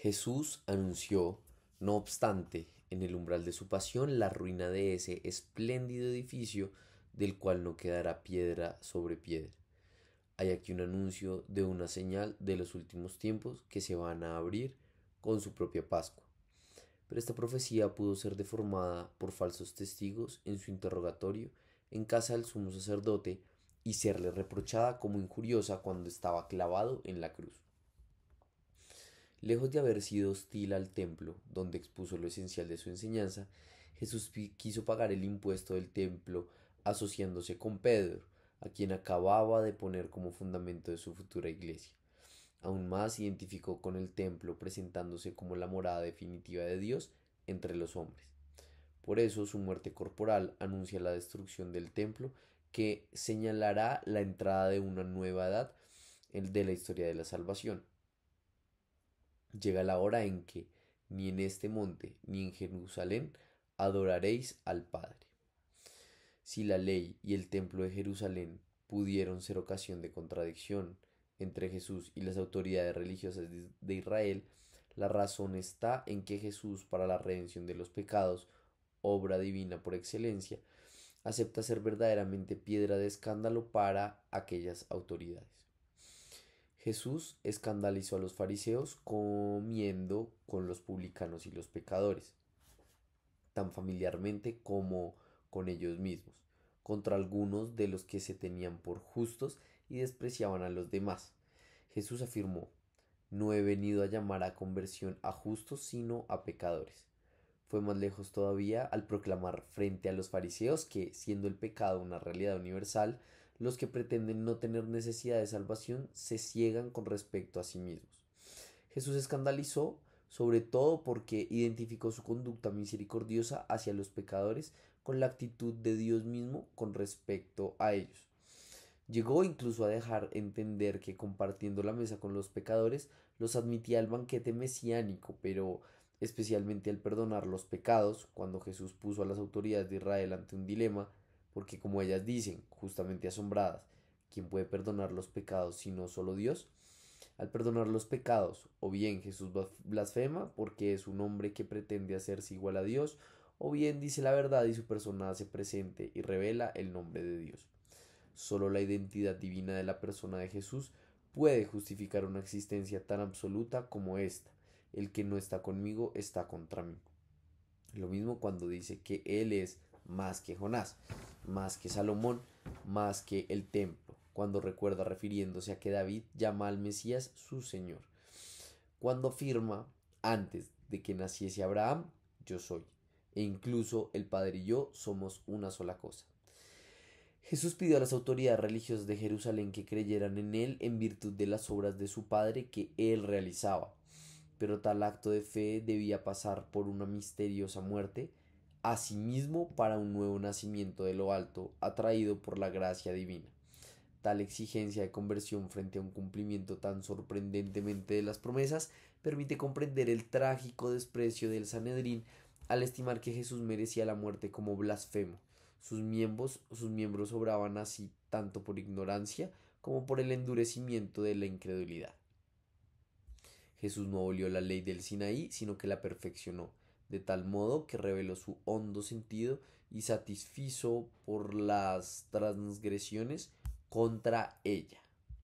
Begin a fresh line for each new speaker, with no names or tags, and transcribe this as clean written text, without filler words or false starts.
Jesús anunció, no obstante, en el umbral de su pasión, la ruina de ese espléndido edificio del cual no quedará piedra sobre piedra. Hay aquí un anuncio de una señal de los últimos tiempos que se van a abrir con su propia Pascua. Pero esta profecía pudo ser deformada por falsos testigos en su interrogatorio en casa del sumo sacerdote y serle reprochada como injuriosa cuando estaba clavado en la cruz. Lejos de haber sido hostil al templo, donde expuso lo esencial de su enseñanza, Jesús quiso pagar el impuesto del templo asociándose con Pedro, a quien acababa de poner como fundamento de su futura iglesia. Aún más se identificó con el templo, presentándose como la morada definitiva de Dios entre los hombres. Por eso su muerte corporal anuncia la destrucción del templo, que señalará la entrada de una nueva edad de la historia de la salvación. Llega la hora en que, ni en este monte, ni en Jerusalén, adoraréis al Padre. Si la ley y el templo de Jerusalén pudieron ser ocasión de contradicción entre Jesús y las autoridades religiosas de Israel, la razón está en que Jesús, para la redención de los pecados, obra divina por excelencia, acepta ser verdaderamente piedra de escándalo para aquellas autoridades. Jesús escandalizó a los fariseos comiendo con los publicanos y los pecadores, tan familiarmente como con ellos mismos, contra algunos de los que se tenían por justos y despreciaban a los demás. Jesús afirmó: no he venido a llamar a conversión a justos, sino a pecadores. Fue más lejos todavía al proclamar frente a los fariseos que, siendo el pecado una realidad universal, los que pretenden no tener necesidad de salvación se ciegan con respecto a sí mismos. Jesús escandalizó sobre todo porque identificó su conducta misericordiosa hacia los pecadores con la actitud de Dios mismo con respecto a ellos. Llegó incluso a dejar entender que compartiendo la mesa con los pecadores los admitía al banquete mesiánico, pero especialmente al perdonar los pecados, cuando Jesús puso a las autoridades de Israel ante un dilema, porque como ellas dicen, justamente asombradas, ¿quién puede perdonar los pecados sino solo Dios? Al perdonar los pecados, o bien Jesús blasfema porque es un hombre que pretende hacerse igual a Dios, o bien dice la verdad y su persona hace presente y revela el nombre de Dios. Solo la identidad divina de la persona de Jesús puede justificar una existencia tan absoluta como esta. El que no está conmigo está contra mí. Lo mismo cuando dice que Él es más que Jonás, más que Salomón, más que el templo, cuando recuerda refiriéndose a que David llama al Mesías su Señor. Cuando afirma, antes de que naciese Abraham, yo soy. E incluso el Padre y yo somos una sola cosa. Jesús pidió a las autoridades religiosas de Jerusalén que creyeran en él en virtud de las obras de su Padre que él realizaba. Pero tal acto de fe debía pasar por una misteriosa muerte, asimismo para un nuevo nacimiento de lo alto, atraído por la gracia divina. Tal exigencia de conversión frente a un cumplimiento tan sorprendentemente de las promesas permite comprender el trágico desprecio del Sanedrín al estimar que Jesús merecía la muerte como blasfemo. Sus miembros obraban así tanto por ignorancia como por el endurecimiento de la incredulidad. Jesús no abolió la ley del Sinaí, sino que la perfeccionó, de tal modo que reveló su hondo sentido y satisfizo por las transgresiones contra ella.